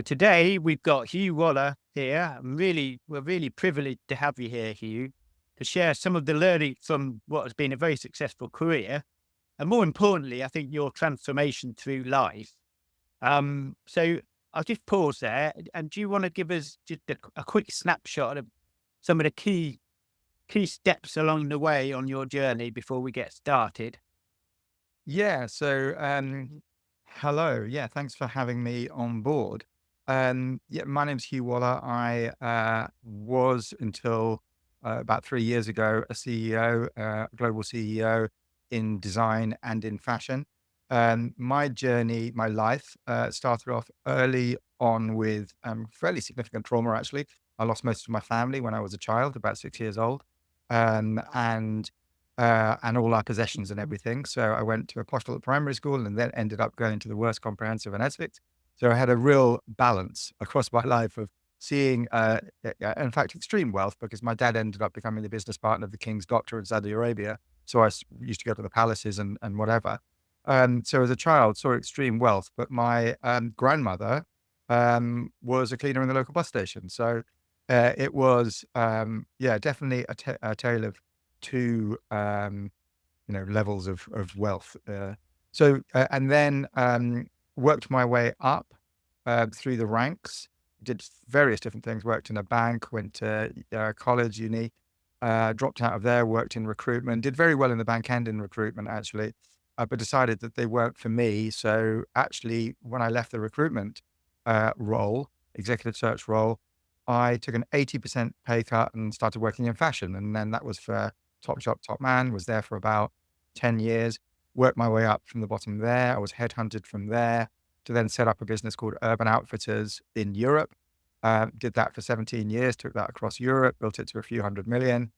So today we've got Hugh Wahla here. We're really privileged to have you here, Hugh, to share some of the learning from what has been a very successful career, and more importantly, I think your transformation through life. So I'll just pause there. And do you want to give us just a quick snapshot of some of the key steps along the way on your journey before we get started? Yeah. Hello. Yeah. Thanks for having me on board. Yeah. My name's Hugh Waller. I was until about 3 years ago a CEO, global CEO in design and in fashion. My journey, my life started off early on with fairly significant trauma, actually. I lost most of my family when I was a child, about 6 years old. And all our possessions and everything. So I went to a posh little primary school and then ended up going to the worst comprehensive in Essex. So I had a real balance across my life of seeing, in fact, extreme wealth because my dad ended up becoming the business partner of the king's doctor in Saudi Arabia. So used to go to the palaces and whatever. So as a child, saw extreme wealth, but my grandmother was a cleaner in the local bus station. So it was, yeah, definitely a tale of two, levels of wealth. And then worked my way up through the ranks, did various different things, worked in a bank, went to college, uni, dropped out of there, worked in recruitment, did very well in the bank and in recruitment actually, but decided that they weren't for me. So actually, when I left the recruitment role, executive search role, I took an 80% pay cut and started working in fashion. And then that was for Top Shop, Top Man, was there for about 10 years, worked my way up from the bottom there. I was headhunted from there to then set up a business called Urban Outfitters in Europe. Did that for 17 years, took that across Europe, built it to a few hundred million.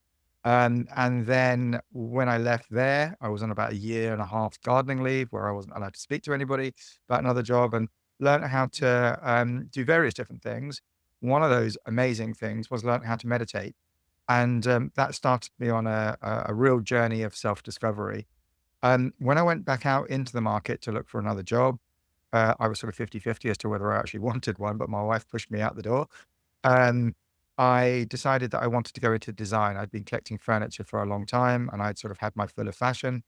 And then when I left there, I was on about a year and a half gardening leave where I wasn't allowed to speak to anybody about another job and learned how to do various different things. One of those amazing things was learning how to meditate. And that started me on a real journey of self-discovery. When I went back out into the market to look for another job, I was sort of 50-50 as to whether I actually wanted one, but my wife pushed me out the door. Um, I decided that I wanted to go into design. I'd been collecting furniture for a long time and I'd sort of had my fill of fashion.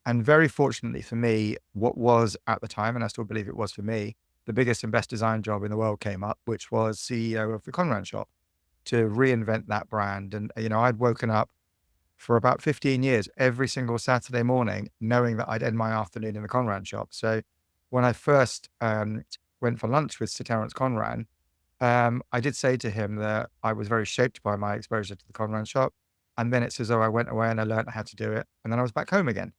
And very fortunately for me, what was at the time, and I still believe it was for me, the biggest and best design job in the world came up, which was CEO of the Conran shop to reinvent that brand. And, I'd woken up for about 15 years, every single Saturday morning, knowing that I'd end my afternoon in the Conran shop. So when I first went for lunch with Sir Terence Conran, I did say to him that I was very shaped by my exposure to the Conran shop. And then it's as though I went away and I learned how to do it. And then I was back home again.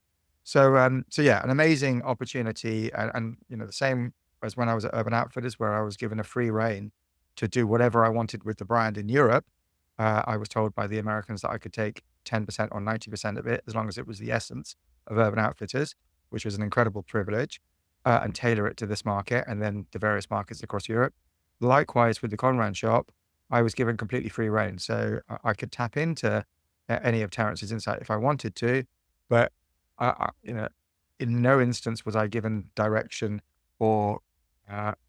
So yeah, an amazing opportunity. And the same as when I was at Urban Outfitters, where I was given a free rein to do whatever I wanted with the brand in Europe. I was told by the Americans that I could take 10% or 90% of it, as long as it was the essence of Urban Outfitters, which was an incredible privilege, and tailor it to this market and then the various markets across Europe. Likewise, with the Conran shop, I was given completely free rein. So I could tap into any of Terence's insight if I wanted to, but I, in no instance was I given direction or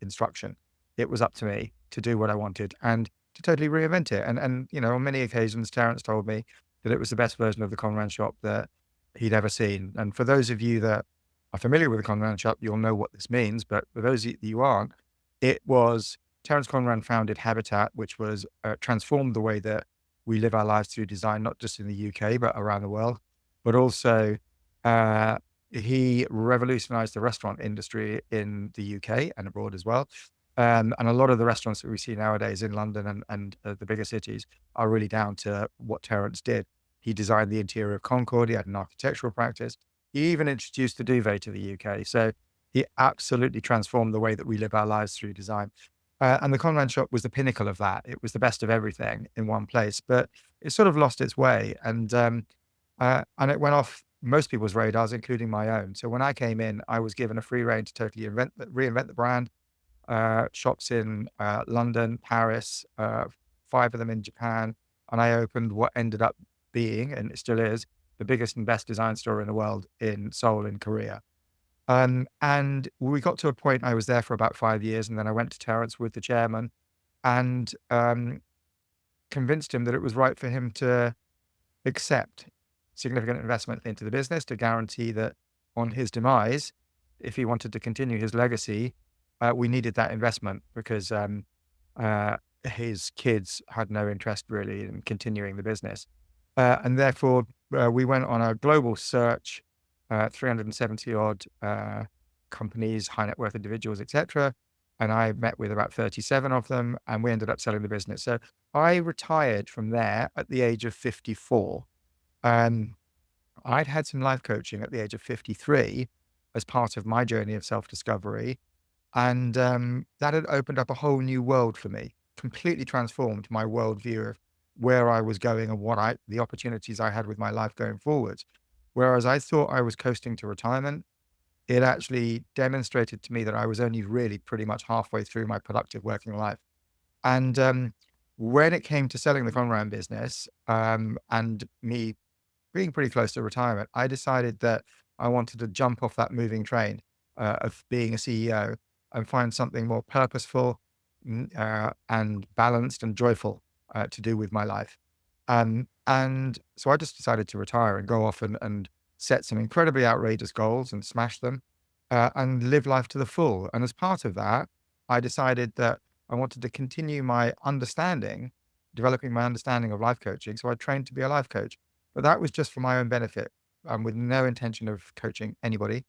instruction. It was up to me to do what I wanted and to totally reinvent it. And on many occasions, Terence told me that it was the best version of the Conran shop that he'd ever seen. And for those of you that are familiar with the Conran shop, you'll know what this means. But for those of you who aren't, it was Terence Conran founded Habitat, which was transformed the way that we live our lives through design, not just in the UK, but around the world. But also, uh, he revolutionized the restaurant industry in the UK and abroad as well. And a lot of the restaurants that we see nowadays in London and the bigger cities are really down to what Terence did. He designed the interior of Concord. He had an architectural practice. He even introduced the duvet to the UK. So he absolutely transformed the way that we live our lives through design. And the Conran shop was the pinnacle of that. It was the best of everything in one place, but it sort of lost its way. And it went off most people's radars, including my own. So when I came in, I was given a free rein to totally reinvent the brand. Shops in London, Paris, five of them in Japan, and I opened what ended up being, and it still is, the biggest and best design store in the world in Seoul in Korea. And we got to a point, I was there for about 5 years, and then I went to Terence with the chairman and convinced him that it was right for him to accept significant investment into the business to guarantee that on his demise, if he wanted to continue his legacy, we needed that investment because uh, his kids had no interest really in continuing the business. And therefore, we went on a global search, 370 odd companies, high net worth individuals, etc. And I met with about 37 of them, and we ended up selling the business. So I retired from there at the age of 54. Um, I'd had some life coaching at the age of 53 as part of my journey of self discovery. And that had opened up a whole new world for me, completely transformed my worldview of where I was going and the opportunities I had with my life going forward. Whereas I thought I was coasting to retirement, it actually demonstrated to me that I was only really pretty much halfway through my productive working life. And when it came to selling the Conran business and me being pretty close to retirement, I decided that I wanted to jump off that moving train of being a CEO and find something more purposeful and balanced and joyful to do with my life. And so I just decided to retire and go off and set some incredibly outrageous goals and smash them and live life to the full. And as part of that, I decided that I wanted to continue my understanding, developing my understanding of life coaching. So I trained to be a life coach, but that was just for my own benefit, with no intention of coaching anybody.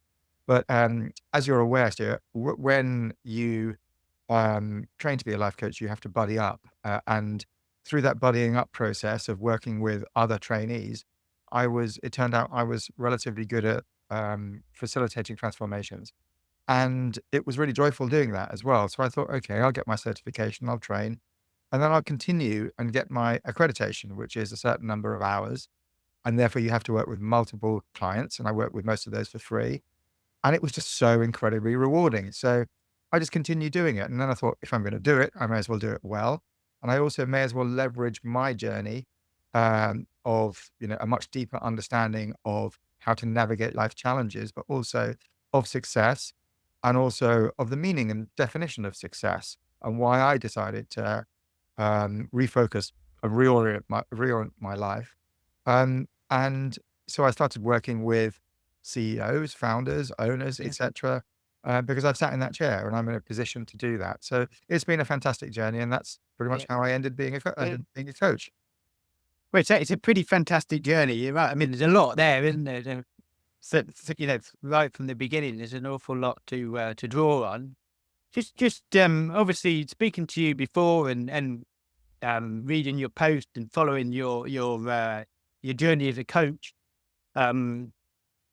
But as you're aware, Stuart, when you train to be a life coach, you have to buddy up. And through that buddying up process of working with other trainees, it turned out I was relatively good at facilitating transformations. And it was really joyful doing that as well. So I thought, okay, I'll get my certification, I'll train, and then I'll continue and get my accreditation, which is a certain number of hours. And therefore, you have to work with multiple clients. And I work with most of those for free. And it was just so incredibly rewarding. So I just continued doing it. And then I thought, if I'm going to do it, I may as well do it well. And I also may as well leverage my journey of, a much deeper understanding of how to navigate life challenges, but also of success and also of the meaning and definition of success and why I decided to refocus and reorient my life. And so I started working with CEOs, founders, owners, Yeah. etc., because I've sat in that chair and I'm in a position to do that. So it's been a fantastic journey, and that's pretty much Yeah. how I ended ended being a coach. Well, it's a pretty fantastic journey. You're right. I mean, there's a lot there, isn't there? So, right from the beginning, there's an awful lot to draw on. Just obviously speaking to you before and reading your post and following your journey as a coach. Um,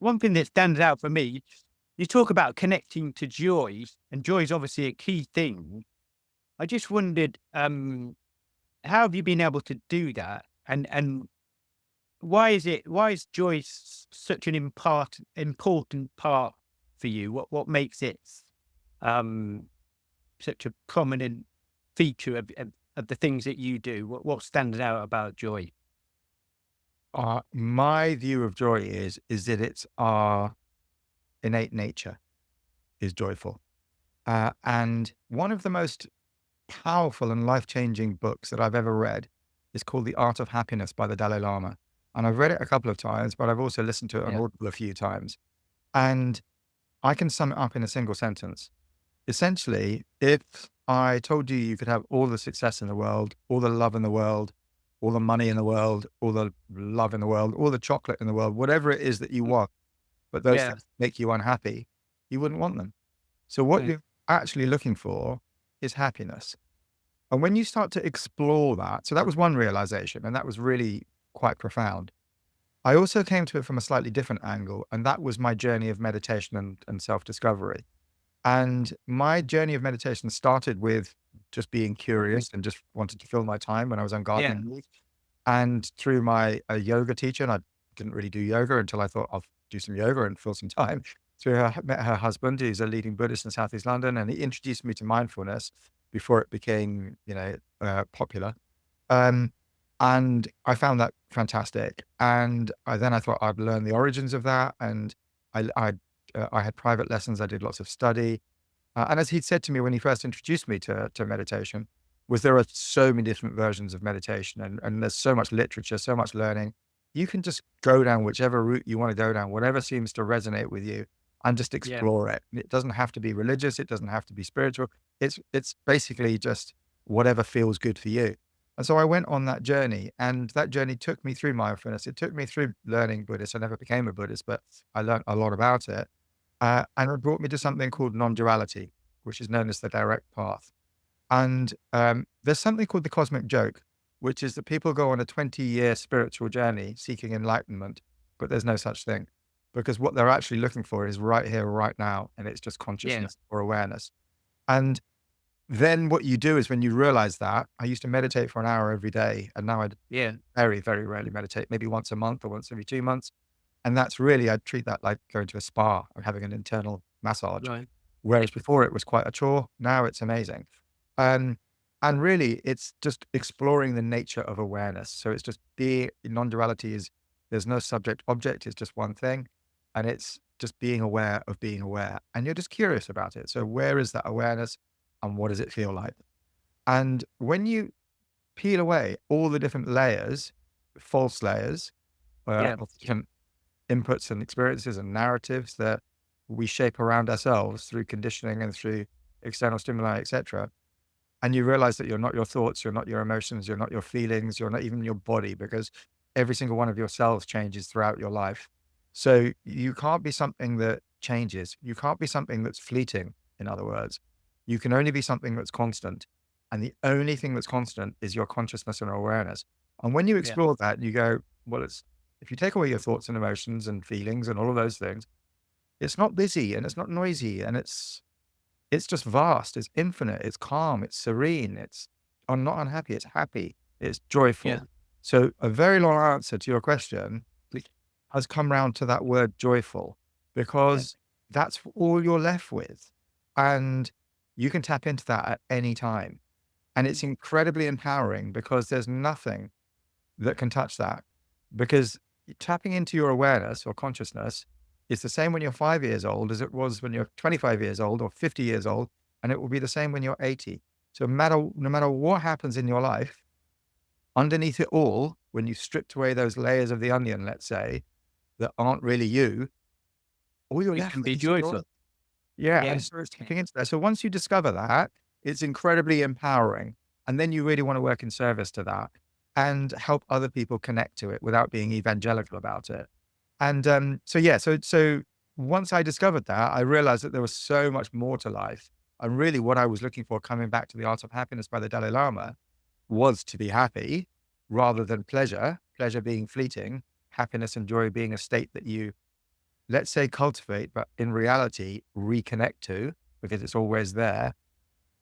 One thing that stands out for me, you talk about connecting to joy, and joy is obviously a key thing. I just wondered, how have you been able to do that? And why is joy such an important part for you? What makes it um, such a prominent feature of the things that you do? What stands out about joy? My view of joy is that it's our innate nature is joyful. And one of the most powerful and life-changing books that I've ever read is called The Art of Happiness by the Dalai Lama. And I've read it a couple of times, but I've also listened to it on Yeah. Audible a few times. And I can sum it up in a single sentence. Essentially, if I told you you could have all the success in the world, all the love in the world, all the money in the world, all the love in the world, all the chocolate in the world, whatever it is that you want, but those Yeah. things make you unhappy, you wouldn't want them. So what Mm. you're actually looking for is happiness. And when you start to explore that, so that was one realization, and that was really quite profound. I also came to it from a slightly different angle, and that was my journey of meditation and self discovery. And my journey of meditation started with just being curious and just wanted to fill my time when I was on Yeah. gardening leave. And through my yoga teacher, and I didn't really do yoga until I thought I'll do some yoga and fill some time. Through her, met her husband, who's a leading Buddhist in Southeast London, and he introduced me to mindfulness before it became, popular. Um, and I found that fantastic. And then I thought I'd learn the origins of that, and I I had private lessons. I did lots of study. And as he'd said to me when he first introduced me to meditation, was there are so many different versions of meditation, and there's so much literature, so much learning. You can just go down whichever route you want to go down, whatever seems to resonate with you, and just Yeah. explore it. It doesn't have to be religious. It doesn't have to be spiritual. It's basically just whatever feels good for you. And so I went on that journey, and that journey took me through mindfulness. It took me through learning Buddhist. I never became a Buddhist, but I learned a lot about it. And it brought me to something called non-duality, which is known as the direct path. And there's something called the cosmic joke, which is that people go on a 20-year spiritual journey seeking enlightenment, but there's no such thing, because what they're actually looking for is right here, right now, and it's just Yeah. consciousness or awareness. And then what you do is when you realize that, I used to meditate for an hour every day, and now I Yeah. very, very rarely meditate, maybe once a month or once every 2 months. And that's really, I treat that like going to a spa or having an internal massage. Right. Whereas before it was quite a chore. Now it's amazing. Um, and really it's just exploring the nature of awareness. So it's just non-duality is there's no subject object. It's just one thing. And it's just being aware of being aware. And you're just curious about it. So where is that awareness and what does it feel like? And when you peel away all the different layers, false layers, Yeah. of different inputs and experiences and narratives that we shape around ourselves through conditioning and through external stimuli, etc. And you realize that you're not your thoughts, you're not your emotions, you're not your feelings, you're not even your body, because every single one of your cells changes throughout your life. So you can't be something that changes. You can't be something that's fleeting, in other words. You can only be something that's constant. And the only thing that's constant is your consciousness and awareness. And when you Yeah. explore that, you go, well, it's if you take away your thoughts and emotions and feelings and all of those things, it's not busy and it's not noisy and it's just vast, it's infinite, it's calm, it's serene, it's I'm not unhappy, it's happy, it's Yeah. joyful. So a very long answer to your question has come round to that word joyful, Yeah. because that's all you're left with. And you can tap into that at any time. And it's incredibly empowering because there's nothing that can touch that. Because tapping into your awareness or consciousness is the same when you're 5 years old as it was when you're 25 years old or 50 years old. And it will be the same when you're 80. So no matter what happens in your life, underneath it all, when you stripped away those layers of the onion, let's say, that aren't really you, all you're You left can with be is joy. joyful. Yeah. And Yeah. so it's Yeah. tapping into that. So once you discover that, it's incredibly empowering. And then you really want to work in service to that and help other people connect to it without being evangelical about it. And so once I discovered that, I realized that there was so much more to life. And really what I was looking for, coming back to the Art of Happiness by the Dalai Lama, was to be happy rather than pleasure, pleasure being fleeting, happiness and joy being a state that you, let's say, cultivate, but in reality, reconnect to, because it's always there.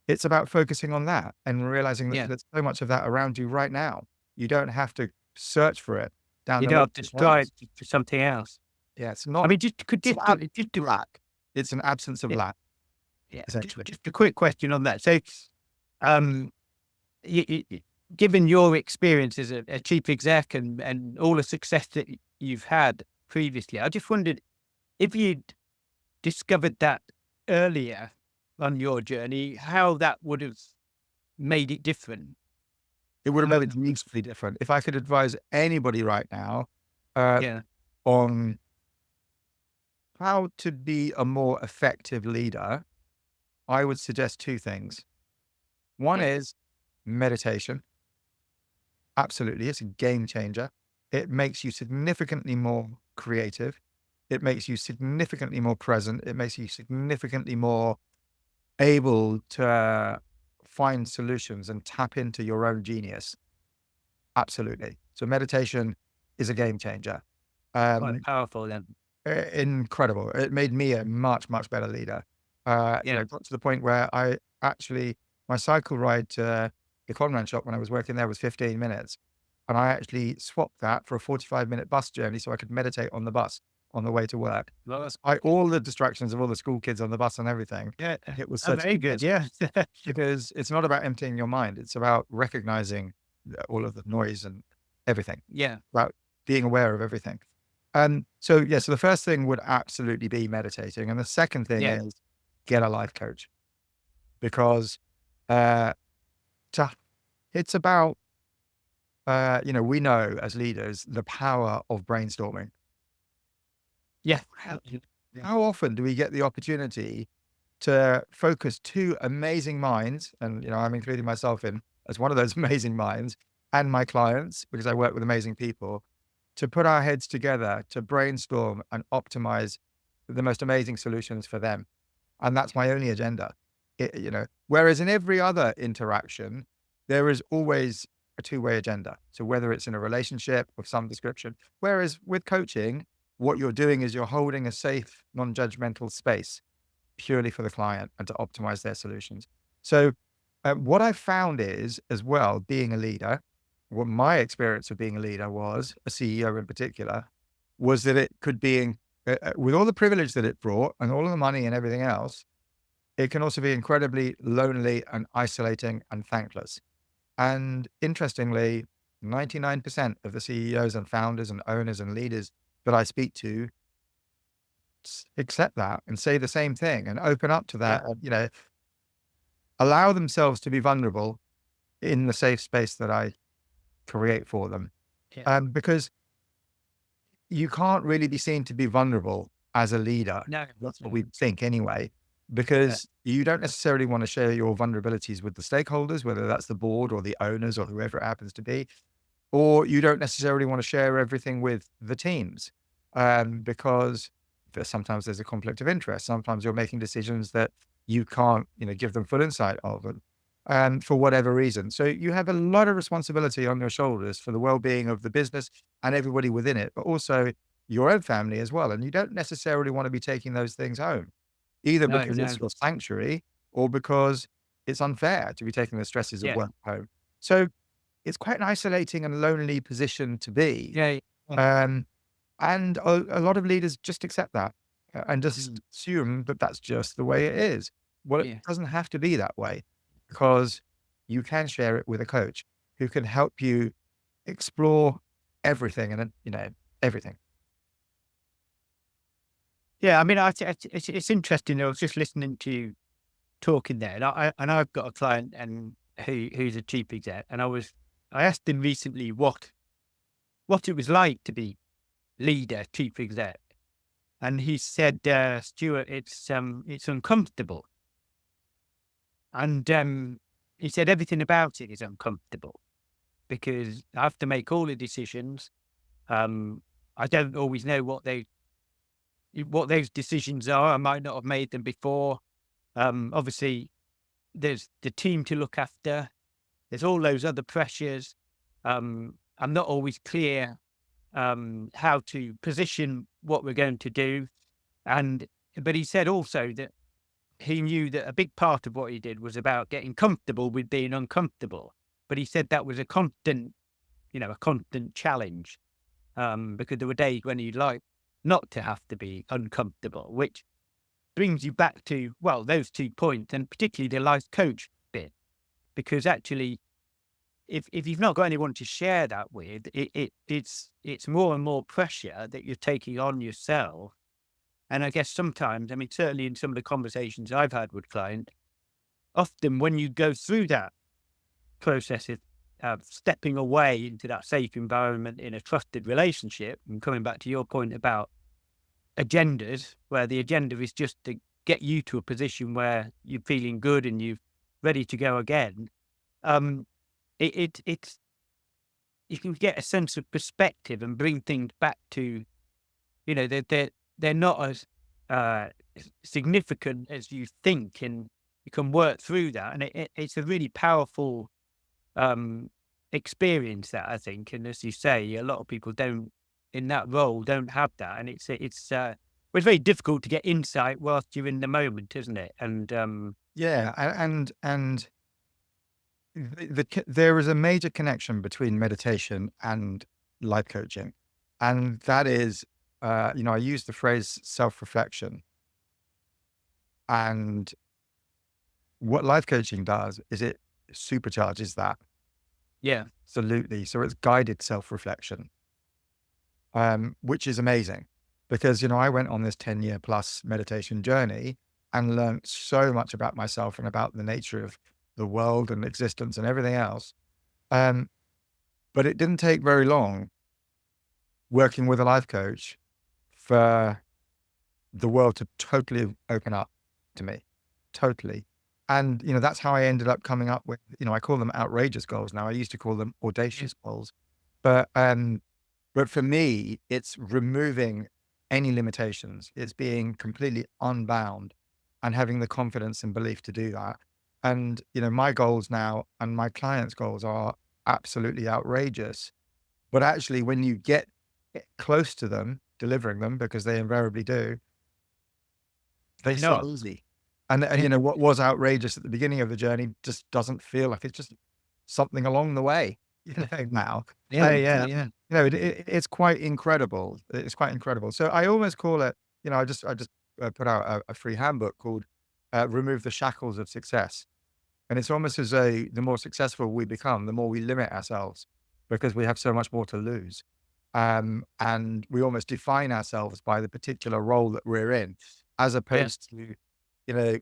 It's about focusing on that and realizing that Yeah. there's so much of that around you right now. You don't have to search for it down You the don't list have to of strive points. for something else. Yeah, it's I not, mean, it's an absence of lack. It's an absence of yeah, lack, yeah. essentially. Just a quick question on that. So, um, you, given your experience as a chief exec and all the success that you've had previously, I just wondered if you'd discovered that earlier on your journey, how that would have made it different. It would have How made it that would, hugely different. If I could advise anybody right now, uh, yeah, on how to be a more effective leader, I would suggest two things. One yeah, is meditation. Absolutely. It's a game changer. It makes you significantly more creative. It makes you significantly more present. It makes you significantly more able to find solutions and tap into your own genius. Absolutely. So meditation is a game changer. quite Um, powerful then. Incredible. It made me a much, much better leader. Yeah, Got to the point where I actually, my cycle ride to the Conran shop when I was working there was 15 minutes. And I actually swapped that for a 45-minute bus journey so I could meditate on the bus on the way to work. well, that's, All the distractions of all the school kids on the bus and everything. yeah, It was such very good. Yeah, because it's not about emptying your mind. It's about recognizing all of the noise and everything, yeah, about being aware of everything. So yeah, so the first thing would absolutely be meditating. And the second thing Yeah. is get a life coach because, uh, to, it's about, we know as leaders the power of brainstorming. Yeah. How, Yeah. how often do we get the opportunity to focus two amazing minds? And, I'm including myself in as one of those amazing minds and my clients, because I work with amazing people, to put our heads together to brainstorm and optimize the most amazing solutions for them. And that's my only agenda. Whereas in every other interaction, there is always a two-way agenda. So whether it's in a relationship of some description, whereas with coaching, what you're doing is you're holding a safe, non-judgmental space purely for the client and to optimize their solutions. So what I found is, as well, being a leader, what my experience of being a leader was, a CEO in particular, was that it could be, with all the privilege that it brought and all of the money and everything else, it can also be incredibly lonely and isolating and thankless. And interestingly, 99% of the CEOs and founders and owners and leaders that I speak to accept that and say the same thing and open up to Yeah. that, and, allow themselves to be vulnerable in the safe space that I create for them. Yeah. Because you can't really be seen to be vulnerable as a leader. No. That's what Mm. we think anyway, Yeah. because you don't necessarily want to share your vulnerabilities with the stakeholders, whether that's the board or the owners or whoever it happens to be, or you don't necessarily want to share everything with the teams, because sometimes there's a conflict of interest. Sometimes you're making decisions that you can't, give them full insight of, and for whatever reason. So you have a lot of responsibility on your shoulders for the well-being of the business and everybody within it, but also your own family as well. And you don't necessarily want to be taking those things home, either No, because no. it's your sanctuary or because it's unfair to be taking the stresses of Yeah. work home. So it's quite an isolating and lonely position to be. Yeah. Yeah. Um, and a lot of leaders just accept that, and just Mm. assume that that's just the way it is. Well, it Yeah. doesn't have to be that way, because you can share it with a coach who can help you explore everything and, everything. Yeah. I mean, it's interesting. I was just listening to you talking there, and I've got a client and who's a chief exec, and I asked him recently what it was like to be leader, chief exec, and he said, Stuart, it's uncomfortable, and he said everything about it is uncomfortable because I have to make all the decisions. Um, I don't always know what those decisions are. I might not have made them before. Obviously, there's the team to look after. There's all those other pressures. I'm not always clear how to position what we're going to do. But he said also that he knew that a big part of what he did was about getting comfortable with being uncomfortable. But he said that was a constant challenge, because there were days when he'd like not to have to be uncomfortable, which brings you back to, well, those 2 points, and particularly the life coach bit, because actually, if you've not got anyone to share that with, it's more and more pressure that you're taking on yourself. And I guess sometimes, I mean, certainly in some of the conversations I've had with clients, often when you go through that process of stepping away into that safe environment in a trusted relationship, and coming back to your point about agendas, where the agenda is just to get you to a position where you're feeling good and you're ready to go again. Um, it's you can get a sense of perspective and bring things back to, they're not as uh, significant as you think, and you can work through that. And it's a really powerful um, experience, that I think. And as you say, a lot of people don't in that role don't have that, and it's very difficult to get insight whilst you're in the moment, isn't it? And Yeah, and there is a major connection between meditation and life coaching, and that is, I use the phrase self-reflection, and what life coaching does is it supercharges that. yeah, Absolutely. So it's guided self-reflection. which is amazing because, I went on this 10-year plus meditation journey and learned so much about myself and about the nature of the world and existence and everything else. Um, but it didn't take very long working with a life coach for the world to totally open up to me, totally. And, that's how I ended up coming up with, I call them outrageous goals now. I used to call them Yeah. audacious goals. But for me, it's removing any limitations. It's being completely unbound and having the confidence and belief to do that. And, my goals now and my clients' goals are absolutely outrageous. But actually, when you get close to them, delivering them, because they invariably do, they They're start not. easy. And Yeah. what was outrageous at the beginning of the journey just doesn't feel like it's just something along the way, now. Yeah. And, Yeah. Yeah. it's quite incredible. It's quite incredible. So I almost call it, I just put out a free handbook called Remove the Shackles of Success. And it's almost as though the more successful we become, the more we limit ourselves because we have so much more to lose. And we almost define ourselves by the particular role that we're in, as Yeah. opposed to,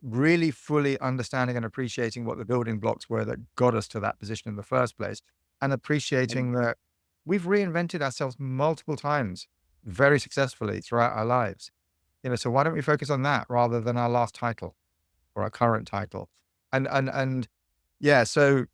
really fully understanding and appreciating what the building blocks were that got us to that position in the first place, and appreciating that we've reinvented ourselves multiple times very successfully throughout our lives. So why don't we focus on that rather than our last title or our current title? And yeah, so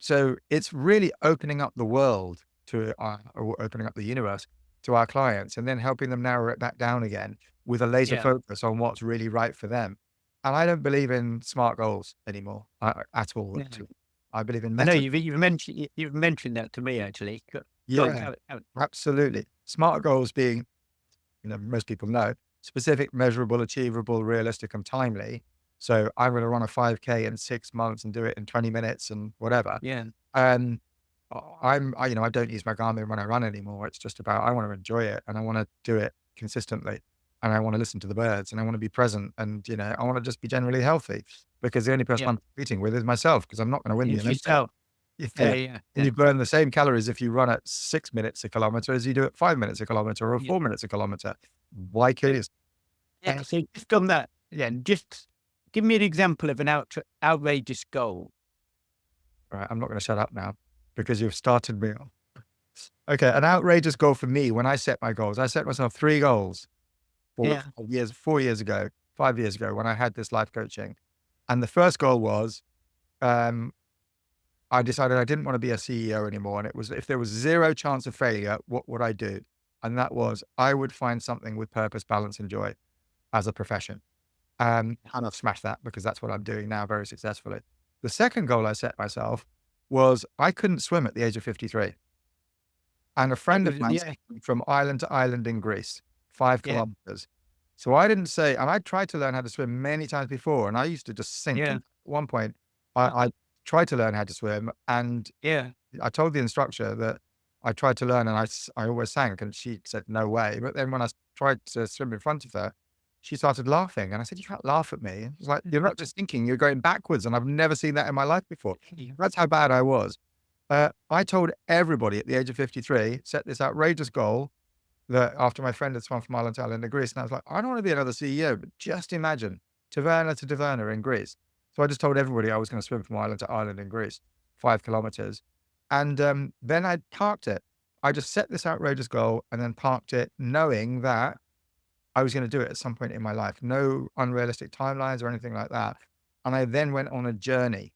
it's really opening up the world to or opening up the universe to our clients, and then helping them narrow it back down again with a laser Yeah. focus on what's really right for them. And I don't believe in smart goals anymore, at all. Yeah. Actually, I believe in I know meta. you've mentioned that to me actually. Go on, Yeah, have absolutely. Smart goals being, most people know, specific, measurable, achievable, realistic, and timely. So I'm going to run a 5K in 6 months and do it in 20 minutes and whatever. yeah. And I don't use my Garmin when I run anymore. It's just about, I want to enjoy it and I want to do it consistently and I want to listen to the birds and I want to be present and, I want to just be generally healthy because the only person Yeah. I'm competing with is myself because I'm not going to win the It's Olympics. yourself. Yeah. Yeah. Yeah. And Yeah. you burn the same calories if you run at 6 minutes a kilometer as you do at 5 minutes a kilometer or Yeah. 4 minutes a kilometer. Why kill yourself? Yeah. So just on that, yeah, just give me an example of an outrageous goal. Right, I'm not going to shut up now because you've started me off. Okay, an outrageous goal for me when I set my goals, I set myself 3 goals Yeah. 4 years ago, 5 years ago when I had this life coaching. And the first goal was, um, I decided I didn't want to be a CEO anymore. And it was, if there was 0 chance of failure, what would I do? And that was, I would find something with purpose, balance, and joy as a profession. And I've smashed that because that's what I'm doing now very successfully. The second goal I set myself was I couldn't swim at the age of 53. And a friend of mine Yeah. sent me from island to island in Greece, 5 Yeah. kilometers. So I didn't say, and I tried to learn how to swim many times before, and I used to just sink. Yeah. And at one point, I tried to learn how to swim, and Yeah. I told the instructor that I tried to learn, and I always sank, and she said, "No way." But then when I tried to swim in front of her, she started laughing, and I said, "You can't laugh at me." She's like, "You're not just sinking, you're going backwards, and I've never seen that in my life before." That's how bad I was. I told everybody at the age of 53, set this outrageous goal that after my friend had swum from island to island in Greece, and I was like, I don't want to be another CEO, but just imagine Taverna to Taverna in Greece. So I just told everybody I was going to swim from island to island in Greece, 5 kilometers. And then I parked it. I just set this outrageous goal and then parked it, knowing that I was going to do it at some point in my life. No unrealistic timelines or anything like that. And I then went on a journey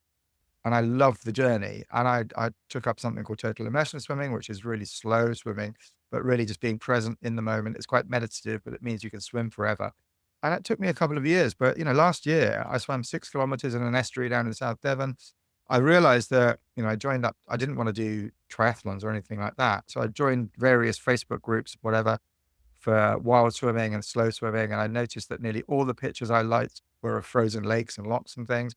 and I loved the journey. And I took up something called total immersion swimming, which is really slow swimming, but really just being present in the moment. It's quite meditative, but it means you can swim forever. And it took me a couple of years. But, last year I swam 6 kilometers in an estuary down in South Devon. I realized that, I joined up, I didn't want to do triathlons or anything like that. So I joined various Facebook groups, whatever, for wild swimming and slow swimming. And I noticed that nearly all the pictures I liked were of frozen lakes and locks and things.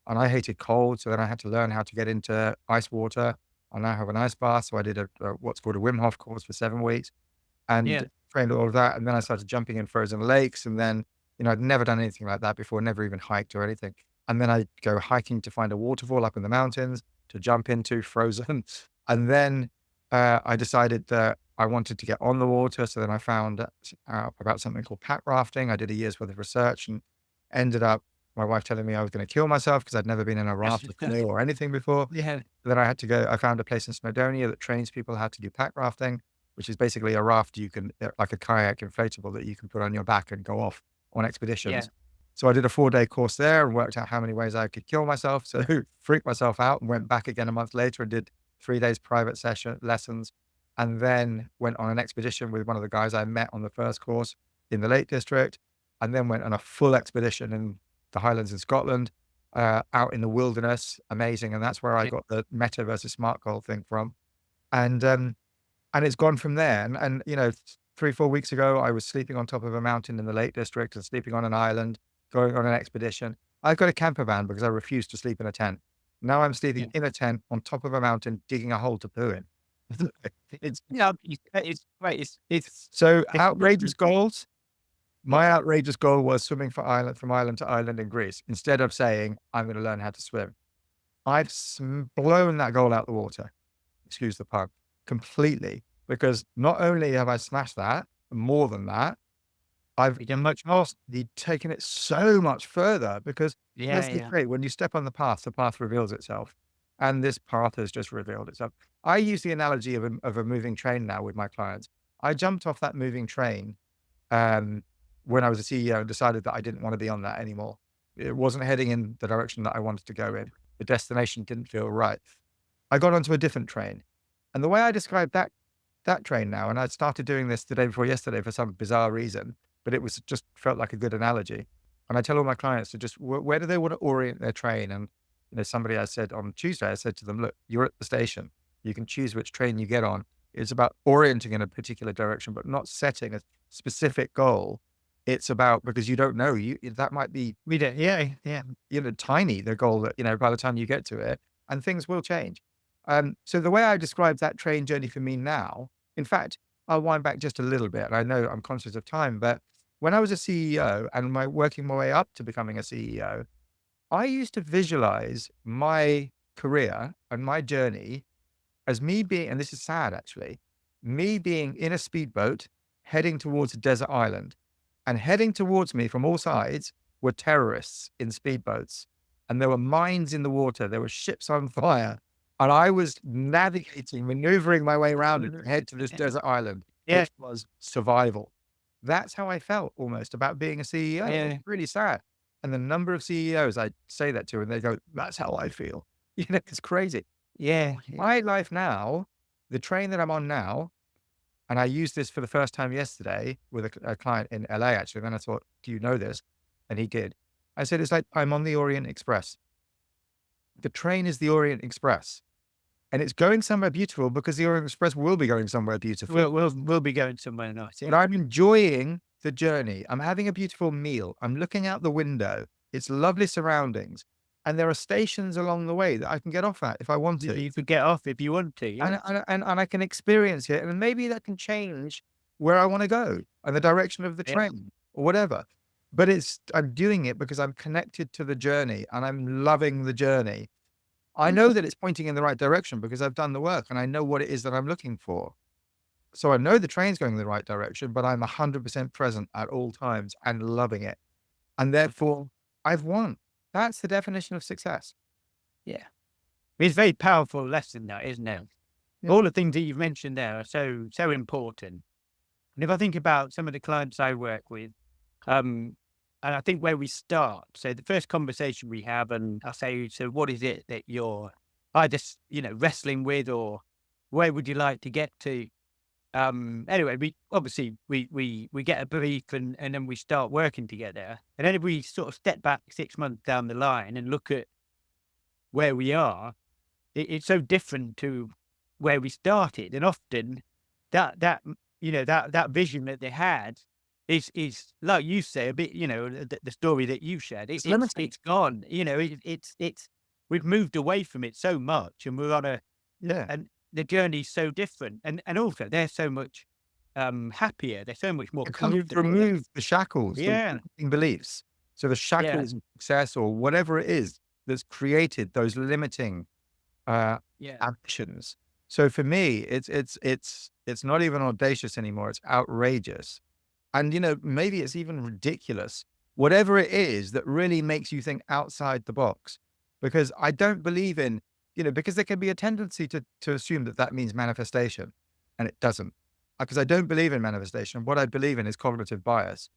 And I hated cold. So then I had to learn how to get into ice water. I now have an ice bath. So I did what's called a Wim Hof course for 7 weeks Yeah. and trained all of that. And then I started jumping in frozen lakes. And then, I'd never done anything like that before, never even hiked or anything. And then I'd go hiking to find a waterfall up in the mountains to jump into frozen. And then I decided that I wanted to get on the water. So then I found out about something called pack rafting. I did a year's worth of research and ended up my wife telling me I was going to kill myself because I'd never been in a raft or canoe or anything before. Yeah. Then I had to go, I found a place in Snowdonia that trains people how to do pack rafting, which is basically a raft you can, like a kayak inflatable that you can put on your back and go off on Yeah. expeditions. So I did a 4-day course there and worked out how many ways I could kill myself. So freaked myself out and went back again a month later and did 3 days private session lessons. And then went on an expedition with one of the guys I met on the first course in the Lake District. And then went on a full expedition in the Highlands in Scotland, out in the wilderness. Amazing. And that's where I Yeah. got the meta versus smart goal thing from. And it's gone from there. And 3-4 weeks ago, I was sleeping on top of a mountain in the Lake District and sleeping on an island, going on an expedition. I got a camper van because I refused to sleep in a tent. Now I'm Yeah. sleeping in a tent on top of a mountain, digging a hole to poo in. It's It's right. so It's outrageous goals. My outrageous goal was swimming from island to island in Greece. Instead of saying, I'm going to learn how to swim, I've blown that goal out the water. Excuse the pun, completely. Because not only have I smashed that, more than that, I've done much more. taken it so much further because Yeah. that's the Yeah. great. When you step on the path reveals itself. And this path has just revealed itself. I use the analogy of a moving train now with my clients. I jumped off that moving train um, when I was a CEO and decided that I didn't want to be on that anymore. It wasn't heading in the direction that I wanted to go in. The destination didn't feel right. I got onto a different train. And the way I describe that train now, and I started doing this the day before yesterday for some bizarre reason, but it was just felt like a good analogy. And I tell all my clients to just, where do they want to orient their train? And somebody I said on Tuesday, I said to them, look, you're at the station. You can choose which train you get on. It's about orienting in a particular direction, but not setting a specific goal. It's about, because you don't know, that might be, We do. Yeah. Yeah. tiny, the goal that, by the time you get to it, and things will change. So the way I describe that train journey for me now, in fact, I'll wind back just a little bit. I know I'm conscious of time, but when I was a CEO and working my way up to becoming a CEO, I used to visualize my career and my journey as me being, and this is sad actually, me being in a speedboat heading towards a desert island, and heading towards me from all sides were terrorists in speedboats, and there were mines in the water, there were ships on fire, and I was navigating, maneuvering my way around it to head to this desert island. Yeah. It was survival. That's how I felt almost about being a CEO. Yeah. It's really sad. And the number of CEOs I say that to, and they go, "That's how I feel." It's crazy. Yeah. My life now, the train that I'm on now, and I used this for the first time yesterday with a client in LA, actually. Then I thought, do you know this? And he did. I said, it's like I'm on the Orient Express. The train is the Orient Express, and it's going somewhere beautiful because the Orient Express will be going somewhere beautiful. We'll be going somewhere nice. But Yeah. I'm enjoying the journey. I'm having a beautiful meal. I'm looking out the window. It's lovely surroundings. And there are stations along the way that I can get off at if I want to. You could get off if you want to. Yeah. And I can experience it. And maybe that can change where I want to go and the direction of the Yeah. train or whatever. But I'm doing it because I'm connected to the journey and I'm loving the journey. I know that it's pointing in the right direction because I've done the work and I know what it is that I'm looking for. So I know the train's going in the right direction, but I'm 100% present at all times and loving it. And therefore, I've won. That's the definition of success. Yeah. It's a very powerful lesson, that, isn't it? Yeah. All the things that you've mentioned there are so important. And if I think about some of the clients I work with, and I think where we start, so the first conversation we have, and I say, so what is it that you're either, wrestling with, or where would you like to get to? Anyway, we get a brief, and then we start working together. And then if we sort of step back 6 months down the line and look at where we are, it's so different to where we started. And often that vision that they had is like you say, a bit, the story that you shared, it's gone, it's we've moved away from it so much, and we're on Yeah. and the journey's so different, and also they're so much happier, they're so much more Because you've comfortable. removed the shackles, the Yeah. limiting beliefs. So the Yeah. shackles of success or whatever it is that's created those limiting Yeah. ambitions. So for me, it's not even audacious anymore. It's outrageous. And, maybe it's even ridiculous. Whatever it is that really makes you think outside the box. Because I don't believe in, because there can be a tendency to assume that that means manifestation, and it doesn't. Because I don't believe in manifestation. What I believe in is cognitive bias.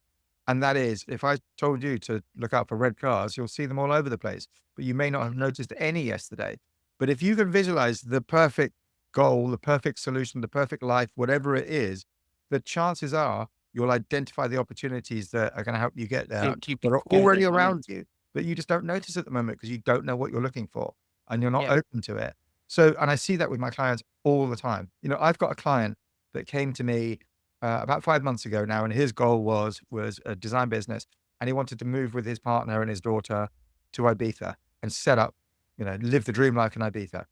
And that is, if I told you to look out for red cars, you'll see them all over the place, but you may not have noticed any yesterday. But if you can visualize the perfect goal, the perfect solution, the perfect life, whatever it is, the chances are you'll identify the opportunities that are going to help you get there Keep that it are together. already Yeah. around you, but you just don't notice at the moment because you don't know what you're looking for and you're not Yeah. open to it. So, and I see that with my clients all the time. I've got a client that came to me about 5 months ago now, and his goal was a design business, and he wanted to move with his partner and his daughter to Ibiza and set up, live the dream life in Ibiza.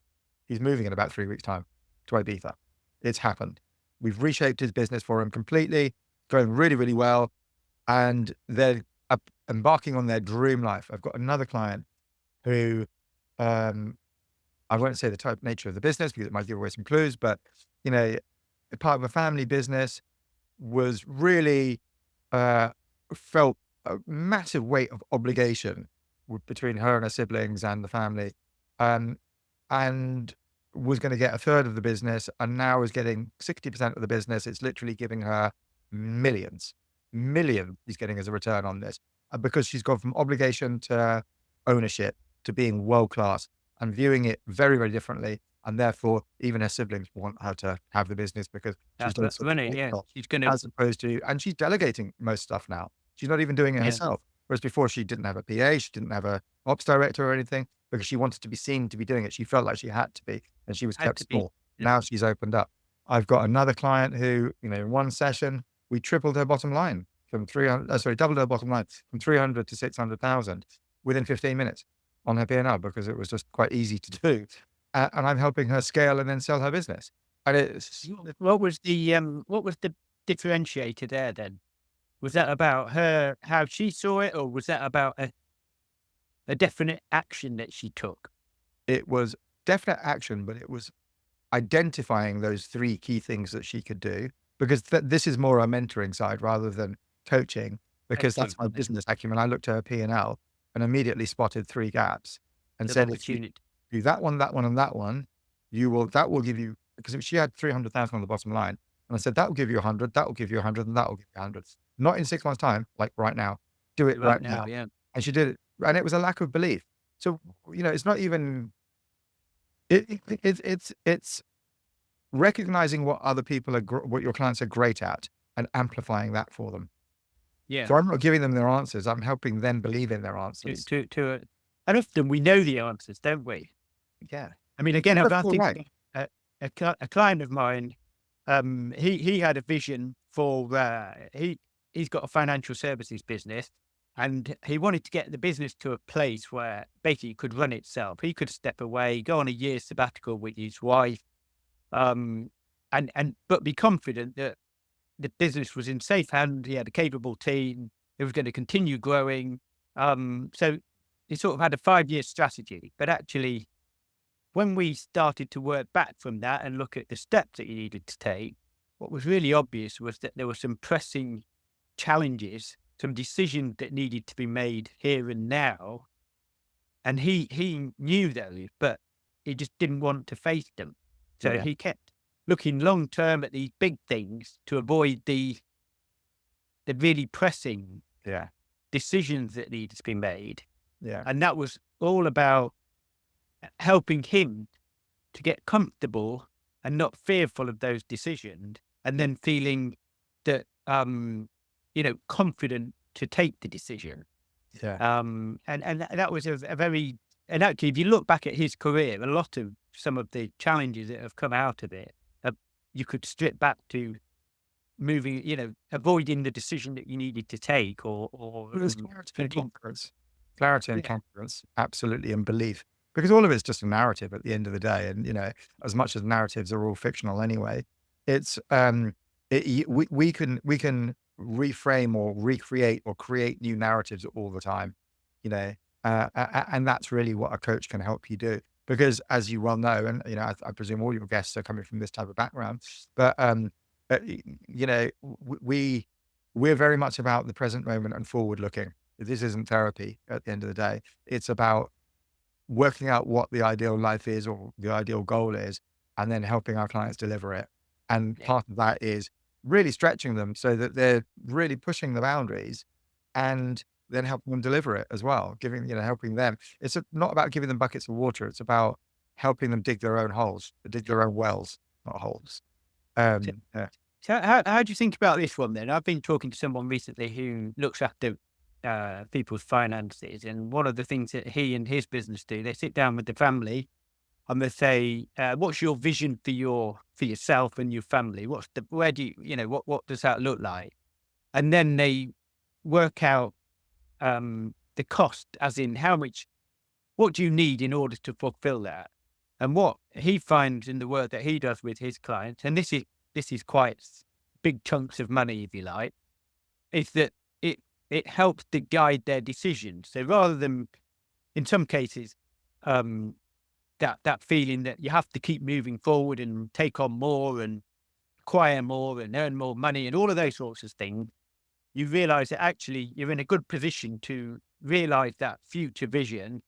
He's moving in about 3 weeks' time to Ibiza. It's happened. We've reshaped his business for him completely, going really, really well, and they're embarking on their dream life. I've got another client who, um, I won't say the type nature of the business because it might give away some clues, but you know, part of a family business was really uh, felt a massive weight of obligation between her and her siblings and the family, um, and was going to get a third of the business, and now is getting 60% of the business. It's literally giving her millions, millions. He's getting as a return on this, because she's gone from obligation to ownership to being world class and viewing it very, very differently. And therefore, even her siblings want her to have the business because she's done That's such a money. great Yeah. job, She's going to, as opposed to, and she's delegating most stuff now. She's not even doing it yeah, herself. Whereas before she didn't have a PA, she didn't have a ops director or anything because she wanted to be seen to be doing it. She felt like she had to be, and she was had kept to be. small. Yeah. Now she's opened up. I've got another client who, in one session, we tripled her bottom line from 300, doubled her bottom line from 300 to 600,000 within 15 minutes on her P&L because it was just quite easy to do. And I'm helping her scale and then sell her business. And it's, What was the differentiator there then? Was that about her, how she saw it, or was that about a definite action that she took? it was definite action, but it was identifying those three key things that she could do, because this is more a mentoring side rather than coaching, because that's Excellent. my business acumen. I looked at her P&L and L and immediately spotted three gaps and An said, if you opportunity. do that one, and that one, that will give you, because if she had 300,000 on the bottom line, and I said, that will give you 100, that will give you 100, and that will give you 100. Not in 6 months time, like right now, do it Right right now, now. yeah. And she did it. And it was a lack of belief. So, it's not even, it's recognizing what other people are, what your clients are great at, and amplifying that for them. Yeah. So I'm not giving them their answers. I'm helping them believe in their answers. And often we know the answers, don't we? Yeah. I mean, again, That's I all think right. a client of mine, he had a vision for, he's got a financial services business, and he wanted to get the business to a place where basically it could run itself. He could step away, go on a year's sabbatical with his wife, um, but be confident that the business was in safe hands. He had a capable team. It was going to continue growing. So he sort of had a 5-year strategy, but actually when we started to work back from that and look at the steps that he needed to take, what was really obvious was that there were some pressing challenges, some decisions that needed to be made here and now. And he knew those, but he just didn't want to face them. So Yeah. he kept looking long term at these big things to avoid the really pressing Yeah. decisions that needed to be made. Yeah. And that was all about helping him to get comfortable and not fearful of those decisions, and then feeling that, confident to take the decision. Yeah. And that was a very, and actually, if you look back at his career, a lot of some of the challenges that have come out of it, you could strip back to moving, avoiding the decision that you needed to take, or But there's clarity and thinking, confidence. Clarity and yeah, confidence, absolutely, and belief. Because all of it's just a narrative at the end of the day. And, as much as narratives are all fictional anyway, it's, we can reframe or recreate or create new narratives all the time, you know, and that's really what a coach can help you do. because as you well know, and I presume all your guests are coming from this type of background, but you know, we're very much about the present moment and forward looking. This isn't therapy at the end of the day. It's about working out what the ideal life is or the ideal goal is, and then helping our clients deliver it. And Yeah. part of that is really stretching them so that they're really pushing the boundaries and then helping them deliver it as well, helping them. It's not about giving them buckets of water. It's about helping them dig their own holes, dig their own wells, not holes. So, Yeah. so how do you think about this one then? I've been talking to someone recently who looks after people's finances, and one of the things that he and his business do, they sit down with the family and they say, "What's your vision for yourself and your family? Where do what does that look like?" And then they work out the cost, as in what do you need in order to fulfill that? And what he finds in the work that he does with his clients, and this is quite big chunks of money, if you like, is that it helps to guide their decisions. So rather than, in some cases, um, that feeling that you have to keep moving forward and take on more and acquire more and earn more money and all of those sorts of things, you realize that actually you're in a good position to realize that future vision,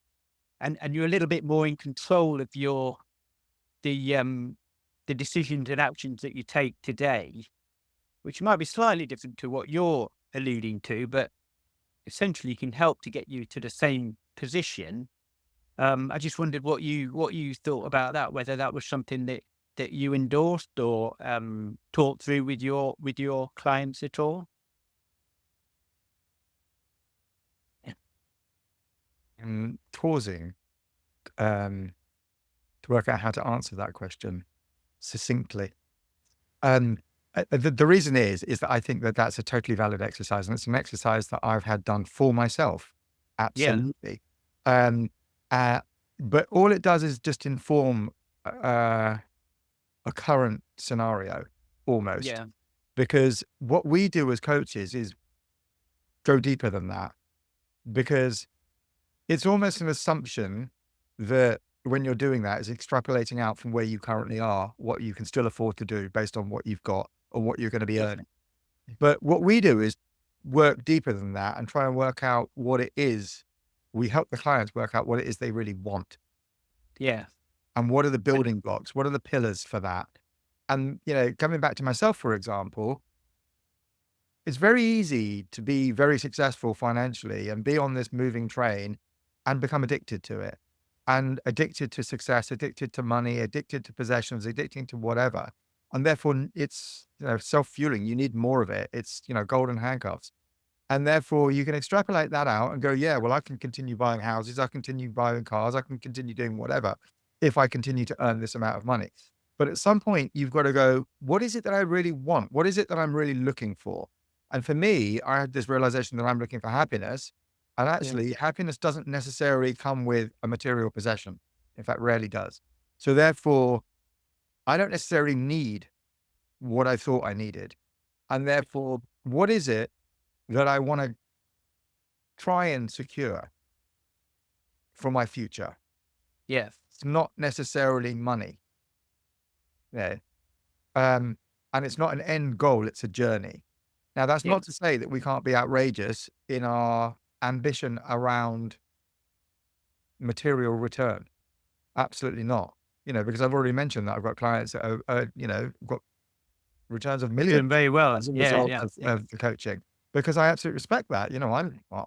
and you're a little bit more in control of the um the decisions and actions that you take today, which might be slightly different to what you're alluding to, but essentially can help to get you to the same position. I just wondered what you thought about that, whether that was something that you endorsed or talked through with your clients at all. And pausing um, to work out how to answer that question succinctly. Um, the reason is that I think that that's a totally valid exercise, and it's an exercise that I've had done for myself. Yeah, Absolutely. Um, uh, but all it does is just inform uh, a current scenario almost, yeah, because what we do as coaches is go deeper than that, because it's almost an assumption that when you're doing that is extrapolating out from where you currently are, what you can still afford to do based on what you've got or what you're going to be yeah, earning. But what we do is work deeper than that and try and work out what it is. We help the clients work out what it is they really want yeah, and what are the and building blocks, what are the pillars for that. And, coming back to myself, for example, it's very easy to be very successful financially and be on this moving train and become addicted to it, and addicted to success, addicted to money, addicted to possessions, addicted to whatever. And therefore it's, self-fueling. You need more of it. It's, golden handcuffs. And therefore you can extrapolate that out and go, yeah, well, I can continue buying houses. I continue buying cars. I can continue doing whatever if I continue to earn this amount of money. But at some point you've got to go, what is it that I really want? What is it that I'm really looking for? And for me, I had this realization that I'm looking for happiness. And yeah, actually, happiness doesn't necessarily come with a material possession. In fact, rarely does. So therefore, I don't necessarily need what I thought I needed. And therefore, what is it that I want to try and secure for my future? yeah, It's not necessarily money. Yeah. Um, and it's not an end goal, it's a journey. Now, that's yeah, not to say that we can't be outrageous in our ambition around material return. Absolutely not. Because I've already mentioned that I've got clients that got returns of millions doing very well. as a Yeah, result yeah, of, yeah, of the coaching, because I absolutely respect that.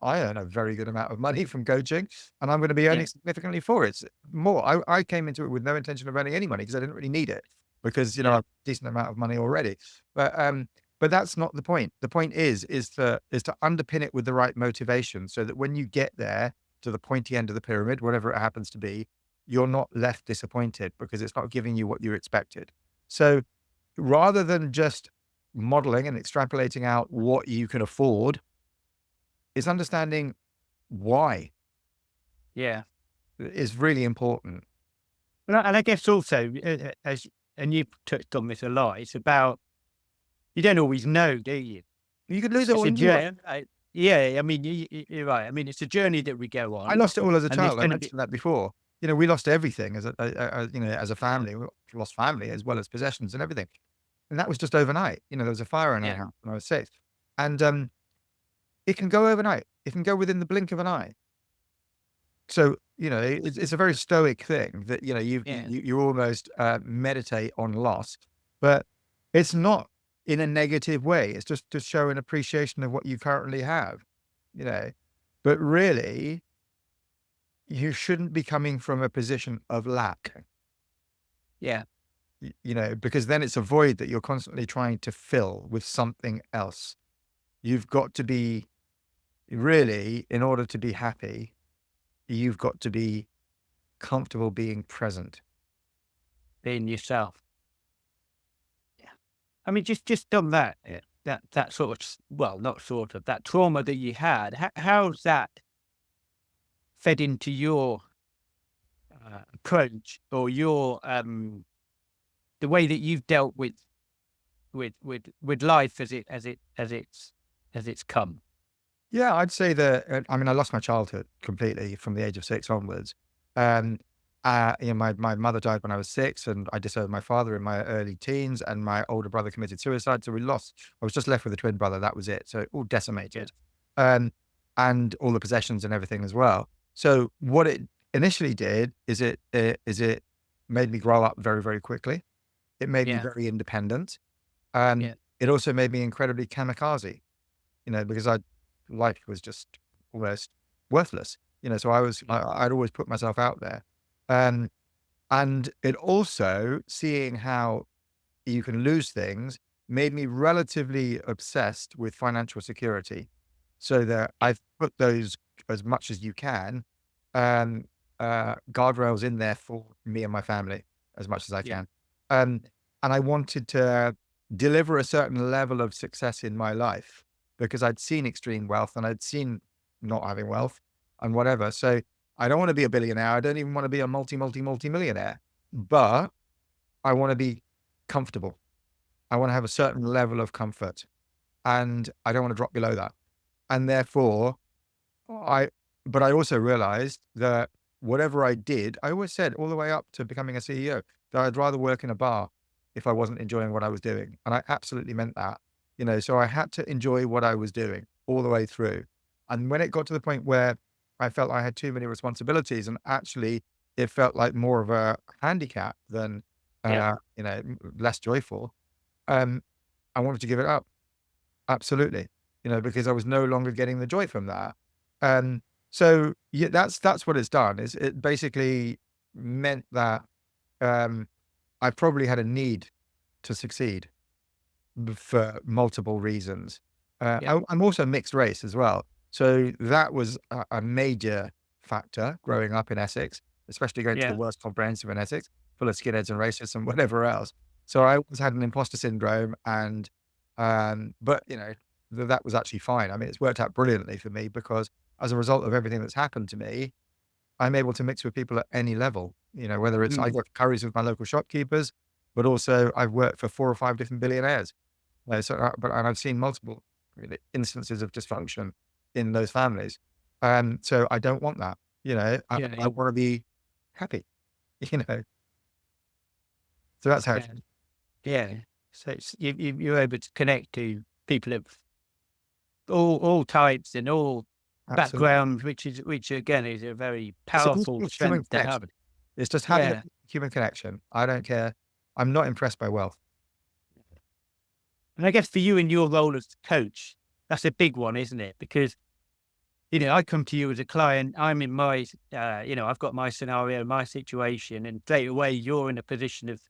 I earn a very good amount of money from coaching, and I'm going to be yeah, earning significantly for it. More. I came into it with no intention of earning any money because I didn't really need it, because I yeah, have a decent amount of money already. But that's not the point. The point is to underpin it with the right motivation, so that when you get there to the pointy end of the pyramid, whatever it happens to be, you're not left disappointed because it's not giving you what you expected. So rather than just modeling and extrapolating out what you can afford, is understanding why yeah. is really important. And I guess also, and you've touched on this a lot, it's about you don't always know, do you? You could lose it It's all a anyway. journey. Yeah, I mean, you're right. I mean, it's a journey that we go I on, lost it all as a and there's child. I going to be mentioned that before. we lost everything as a family. We lost family as well as possessions and everything. And that was just overnight. There was a fire in our Yeah. house when I was 6. And, it can go overnight. It can go within the blink of an eye. So, it's a very stoic thing that, Yeah. you almost, meditate on loss, but it's not in a negative way. It's just to show an appreciation of what you currently have, you know? But really, you shouldn't be coming from a position of lack, Yeah. because then it's a void that you're constantly trying to fill with something else. You've got to be really, in order to be happy, you've got to be comfortable being present. Being yourself. Yeah. I mean, just on that, that sort of, well, not sort of, that trauma that you had, how's that fed into your approach, or your the way that you've dealt with life as it's come? Yeah, I'd say that, I mean, I lost my childhood completely from the age of 6 onwards. Um, my mother died when I was 6, and I disowned my father in my early teens, and my older brother committed suicide. So I was just left with a twin brother. That was it. So all Yeah. decimated, um, and all the possessions and everything as well. So what it initially did is it made me grow up very, very quickly. It made me Yeah. very independent. Um, Yeah. it also made me incredibly kamikaze, because life was just almost worthless, so Yeah. I'd always put myself out there. Um, and it also, seeing how you can lose things, made me relatively obsessed with financial security, so that Yeah. I've put those, as much as you can, um, guardrails in there for me and my family as much as I Yeah. can. Um, and I wanted to deliver a certain level of success in my life because I'd seen extreme wealth and I'd seen not having wealth and whatever. So I don't want to be a billionaire. I don't even want to be a multi millionaire, but I want to be comfortable. I want to have a certain level of comfort, and I don't want to drop below that. And therefore, I but I also realized that whatever I did, I always said all the way up to becoming a CEO, that I'd rather work in a bar if I wasn't enjoying what I was doing. And I absolutely meant that, so I had to enjoy what I was doing all the way through. And when it got to the point where I felt I had too many responsibilities, and actually it felt like more of a handicap than, Yeah. less joyful, um, I wanted to give it up. Absolutely. Because I was no longer getting the joy from that. Um, so yeah, that's what it's done, is it basically meant that, um, I probably had a need to succeed for multiple reasons. Yeah. I'm also mixed race as well. So that was a major factor growing up in Essex, especially going to the Yeah. worst comprehensive in Essex, full of skinheads and racists and whatever else. So I always had an imposter syndrome, and, but that was actually fine. I mean, it's worked out brilliantly for me because as a result of everything that's happened to me, I'm able to mix with people at any level, whether it's I Mm. go for curries with my local shopkeepers, but also I've worked for 4 or 5 different billionaires. And I've seen multiple really instances of dysfunction in those families. So I don't want that. Yeah. I want to be happy. You know, so that's how. Yeah. Yeah. So you're able to connect to people of all types and all Absolutely, backgrounds, which again is a very it's all powerful human strength to have. connection. It's just having a Yeah. human connection. I don't care. I'm not impressed by wealth. And I guess for you in your role as coach, that's a big one, isn't it? Because, I come to you as a client, I'm in my, I've got my scenario, my situation, and straight away you're in a position of,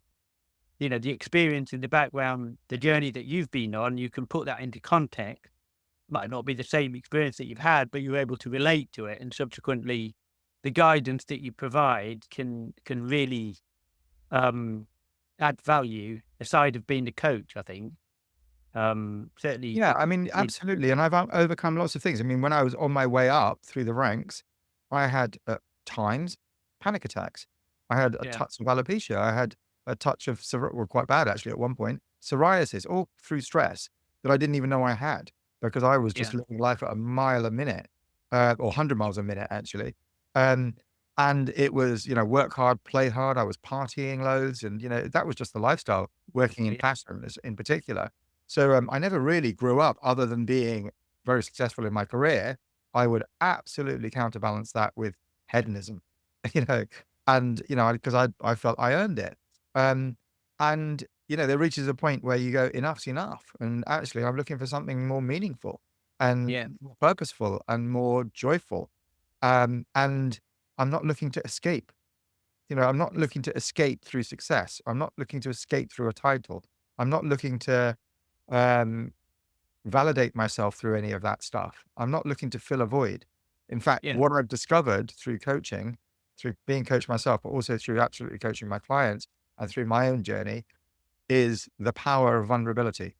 the experience in the background, the journey that you've been on, you can put that into context. Might not be the same experience that you've had, but you're able to relate to it. And subsequently, the guidance that you provide can really add value aside of being the coach, I think. Certainly, Yeah, I mean, it, absolutely, and I've overcome lots of things. I mean, when I was on my way up through the ranks, I had, at times, panic attacks. I had a yeah, touch of alopecia. I had a touch of well, quite bad actually at one point, psoriasis, all through stress that I didn't even know I had because I was just yeah, living life at a mile a minute, or 100 miles a minute actually. Um, And it was, work hard, play hard. I was partying loads. And, that was just the lifestyle, working in Yeah. fashion in particular. So I never really grew up other than being very successful in my career. I would absolutely counterbalance that with hedonism, you know, and, because I felt I earned it. Um, and, there reaches a point where you go, enough's enough. And actually, I'm looking for something more meaningful and Yeah. more purposeful and more joyful. And I'm not looking to escape. I'm not looking to escape through success. I'm not looking to escape through a title. I'm not looking to um, validate myself through any of that stuff. I'm not looking to fill a void. In fact, Yeah. what I've discovered through coaching, through being coached myself, but also through absolutely coaching my clients and through my own journey, is the power of vulnerability.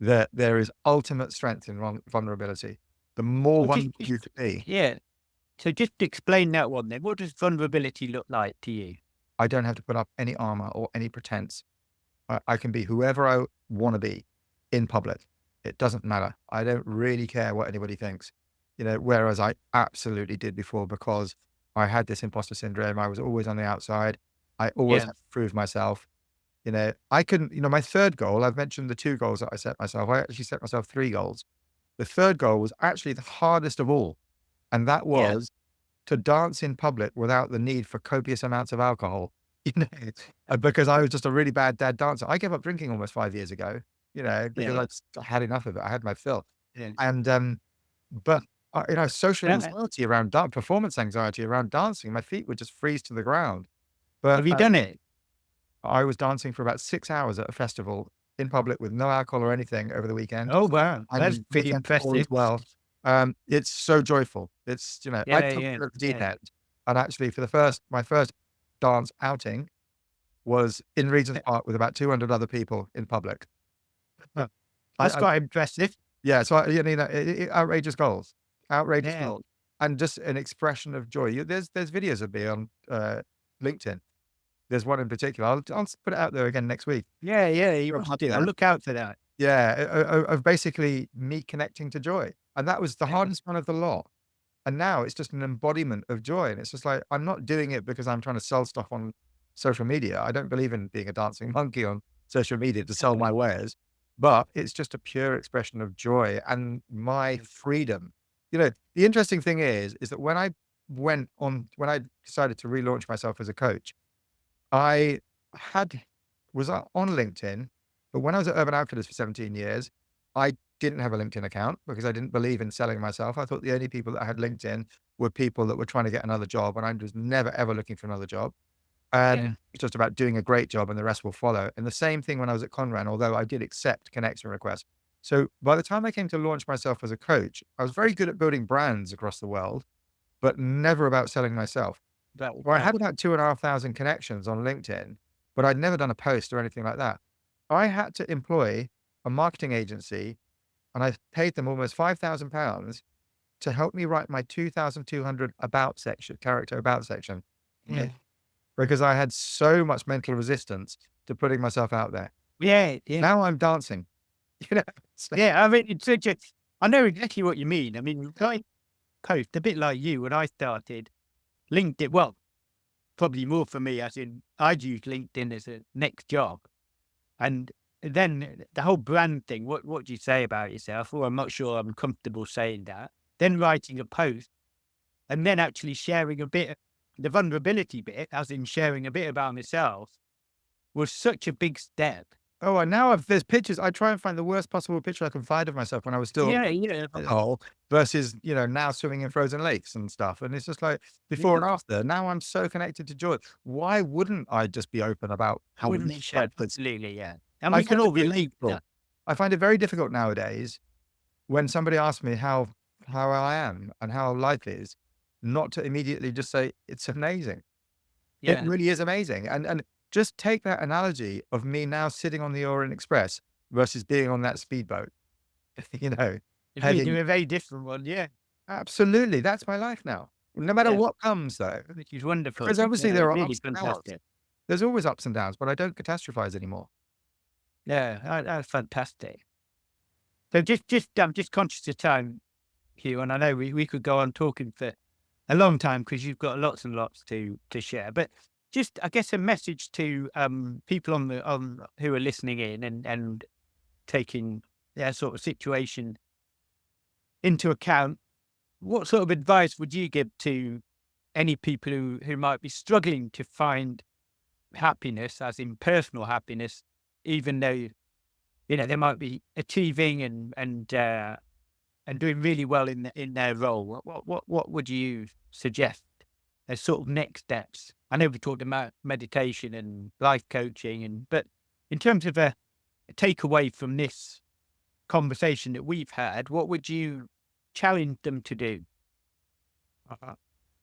That there is ultimate strength in vulnerability. The more So just, vulnerable you can be, yeah. So just explain that one then. What does vulnerability look like to you? I don't have to put up any armor or any pretense. I can be whoever I want to be in public. It doesn't matter. I don't really care what anybody thinks, whereas I absolutely did before because I had this imposter syndrome. I was always on the outside. I always Yeah. had to prove myself. I couldn't, my third goal, I've mentioned the two goals that I set myself. I actually set myself three goals. The third goal was actually the hardest of all. And that Yeah. was to dance in public without the need for copious amounts of alcohol, you know, because I was just a really bad dad dancer. I gave up drinking almost 5 years ago, because Yeah. I just had enough of it. I had my fill. Yeah. And, but, social Uh, anxiety around performance anxiety around dancing, my feet would just freeze to the ground. But Have you done it? I was dancing for about 6 hours at a festival in public with no alcohol or anything over the weekend, Oh, wow. That's and pretty weekend before as impressive. well. It's so joyful. It's, I Yeah. took Yeah. it at the deep Yeah. end, and actually for my first dance outing was in Regent's Park with about 200 other people in public. Huh. That's I quite impressive. Yeah, so outrageous goals, outrageous Yeah. goals, and just an expression of joy. There's videos of me on, LinkedIn. There's one in particular. I'll put it out there again next week. Yeah. Yeah. You Of must do. I'll look out for that. Yeah, of basically me connecting to joy, and that was the Yeah. hardest one of the lot, and now it's just an embodiment of joy, and it's just like, I'm not doing it because I'm trying to sell stuff on social media. I don't believe in being a dancing monkey on social media to sell my wares, but it's just a pure expression of joy and my freedom. The interesting thing is that when I decided to relaunch myself as a coach, I had was on LinkedIn, but when I was at Urban Outfitters for 17 years, I didn't have a LinkedIn account because I didn't believe in selling myself. I thought the only people that had LinkedIn were people that were trying to get another job, and I was never ever looking for another job. Yeah. It's just about doing a great job and the rest will follow. And the same thing when I was at Conran, although I did accept connection requests. So by the time I came to launch myself as a coach, I was very good at building brands across the world, but never about selling myself. Well, I had about 2,500 connections on LinkedIn, but I'd never done a post or anything like that. I had to employ a marketing agency, and I paid them almost £5,000 to help me write my 2,200 character about section, Yeah. because I had so much mental resistance to putting myself out there. Yeah. Yeah. Now I'm dancing, you know. So Yeah. I mean, it's such a, I know exactly what you mean. I mean, I post a bit like you when I started LinkedIn. Well, probably more for me, as in I'd use LinkedIn as a next job. And then the whole brand thing, what do you say about yourself? Oh, I'm not sure I'm comfortable saying that. Then writing a post and then actually sharing a bit, the vulnerability bit, as in sharing a bit about myself, was such a big step. Oh, and now there's pictures. I try and find the worst possible picture I can find of myself when I was still Yeah, yeah, a hole versus, now swimming in frozen lakes and stuff. And it's just like before and after. Now I'm so connected to joy. Why wouldn't I just be open about how wouldn't we it share? Absolutely, yeah. And I we can find it all very relate to difficult. that. I find it very difficult nowadays when somebody asks me how I am and how life is, not to immediately just say it's amazing. It Yeah. really is amazing. And just take that analogy of me now sitting on the Orient Express versus being on that speedboat, you know, If we do heading a very different one, yeah, absolutely. That's my life now. No matter yeah, what comes though, which is wonderful. because obviously Yeah, there are really ups and downs. fantastic. There's always ups and downs, but I don't catastrophize anymore. Yeah, that's fantastic. So I'm just conscious of time, Hugh, and I know we could go on talking for a long time because you've got lots and lots to share. But just, I guess, a message to people on who are listening in and taking their sort of situation into account. What sort of advice would you give to any people who might be struggling to find happiness, as in personal happiness, even though they might be achieving and doing really well in their role? What would you suggest as sort of next steps? I know we talked about meditation and life coaching, but in terms of a takeaway from this conversation that we've had, what would you challenge them to do? Uh,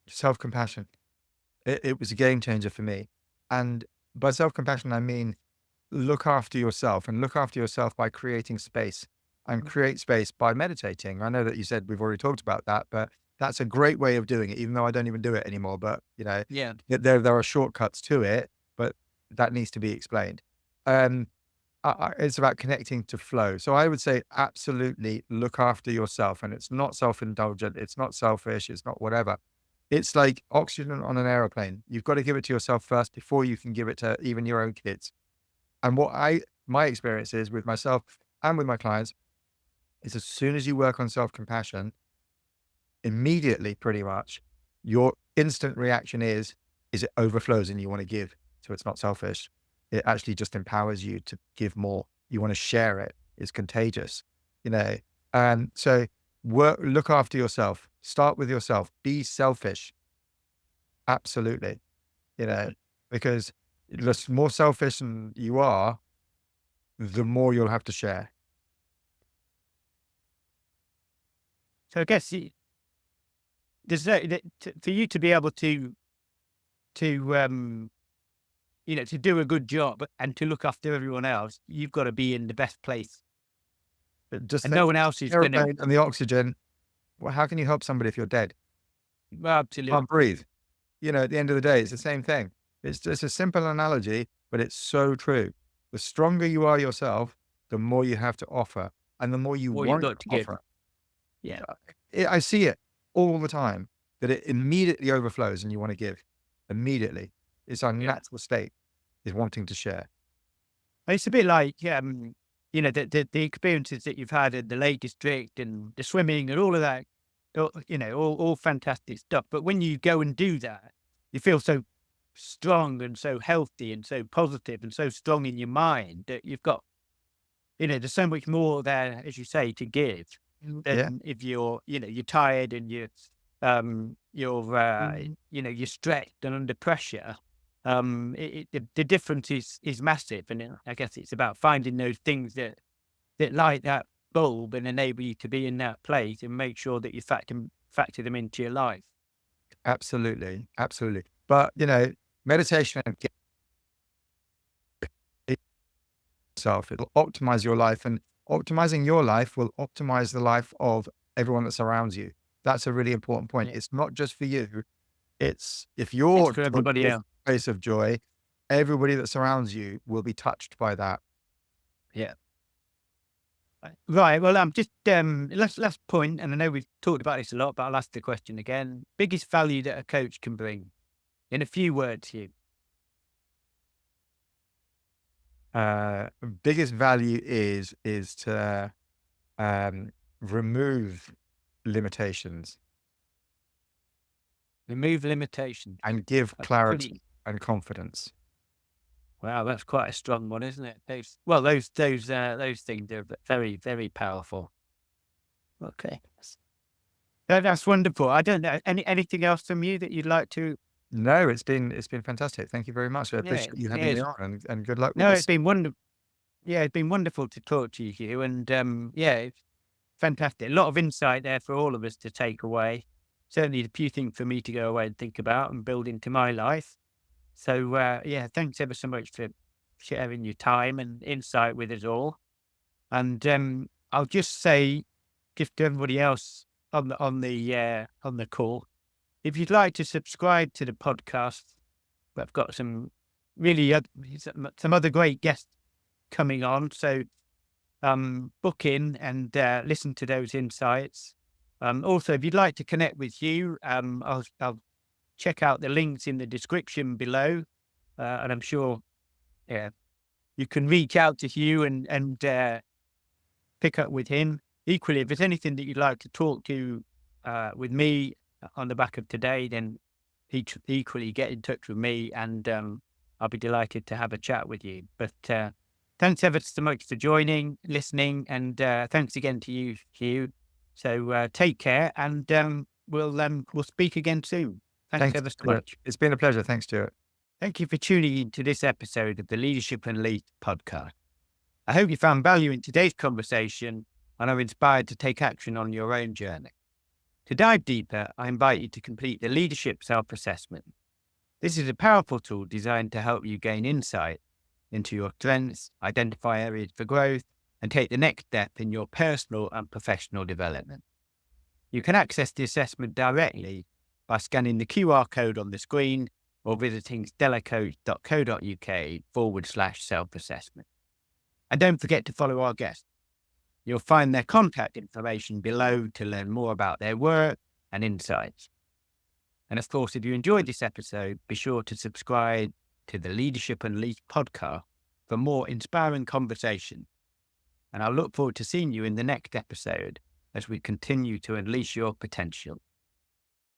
Self-compassion. It was a game changer for me. And by self-compassion, I mean look after yourself, and look after yourself by creating space, and create space by meditating. I know that you said we've already talked about that, but that's a great way of doing it, even though I don't even do it anymore. But, Yeah, there are shortcuts to it, but that needs to be explained. Um, it's about connecting to flow. So I would say absolutely look after yourself. And it's not self-indulgent. It's not selfish. It's not whatever. It's like oxygen on an aeroplane. You've got to give it to yourself first before you can give it to even your own kids. And my experience is with myself and with my clients is as soon as you work on self-compassion, immediately pretty much your instant reaction is it overflows and you want to give. So it's not selfish. It actually just empowers you to give more. You want to share it. It's contagious, you know. So look after yourself. Start with yourself. Be selfish. Absolutely. Because the more selfish than you are, the more you'll have to share. so I guess for you to be able to do a good job and to look after everyone else, you've got to be in the best place, But just and no think, one else is going to. airplane and the oxygen. Well, how can you help somebody if you're dead? Well, absolutely. Can't breathe. At the end of the day, it's the same thing. It's just a simple analogy, but it's so true. The stronger you are yourself, the more you have to offer, and the more you What you've want got to to give. offer. Yeah. I see it all the time that it immediately overflows and you want to give immediately. It's our Yeah. natural state is wanting to share. It's a bit like, the experiences that you've had in the Lake District and the swimming and all of that, all fantastic stuff. But when you go and do that, you feel so strong and so healthy and so positive and so strong in your mind that you've got, there's so much more there, as you say, to give Yeah, than if you're tired and you're stretched and under pressure. The difference is massive, and I guess it's about finding those things that light that bulb and enable you to be in that place and make sure that you factor them into your life. absolutely. Absolutely. But, meditation and itself, it'll optimize your life, and optimizing your life will optimize the life of everyone that surrounds you. That's a really important point. Yeah, It's not just for you. It's if it's you're for joyful everybody from else. a place of joy, everybody that surrounds you will be touched by that. Yeah. Right. Well, just last point, and I know we've talked about this a lot, but I'll ask the question again. Biggest value that a coach can bring in a few words, Hugh. Uh, Biggest value is to remove limitations Remove limitations. and give That's clarity pretty. and confidence. Wow, that's quite a strong one, isn't it? Those things are very, very powerful. Okay. That's wonderful. I don't know anything else from you that you'd like to. No, it's been fantastic. Thank you very much. I Yeah, appreciate you yeah. having me on, and good luck with No, it's this. been wonderful. Yeah, it's been wonderful to talk to you, Hugh, and yeah, it's fantastic. A lot of insight there for all of us to take away. Certainly, a few things for me to go away and think about and build into my life. So, yeah, thanks ever so much for sharing your time and insight with us all. And I'll just say, just to everybody else on the call, if you'd like to subscribe to the podcast, we've got some really some other great guests coming on. So book in and listen to those insights. Also, if you'd like to connect with Hugh, I'll check out the links in the description below, and I'm sure you can reach out to Hugh and pick up with him. Equally, if there's anything that you'd like to talk to with me on the back of today, then equally get in touch with me, and I'll be delighted to have a chat with you. But thanks ever so much for joining, listening, and thanks again to you, Hugh. So take care, and we'll speak again soon. Thanks Thanks, ever so Stuart. much. It's been a pleasure. Thanks, Stuart. Thank you for tuning in to this episode of the Leadership and Lead podcast. I hope you found value in today's conversation and are inspired to take action on your own journey. To dive deeper, I invite you to complete the Leadership Self-Assessment. This is a powerful tool designed to help you gain insight into your strengths, identify areas for growth, and take the next step in your personal and professional development. You can access the assessment directly by scanning the QR code on the screen or visiting stellacoach.co.uk/self-assessment. And don't forget to follow our guests. You'll find their contact information below to learn more about their work and insights. And of course, if you enjoyed this episode, be sure to subscribe to the Leadership and Lead podcast for more inspiring conversation. And I'll look forward to seeing you in the next episode as we continue to unleash your potential.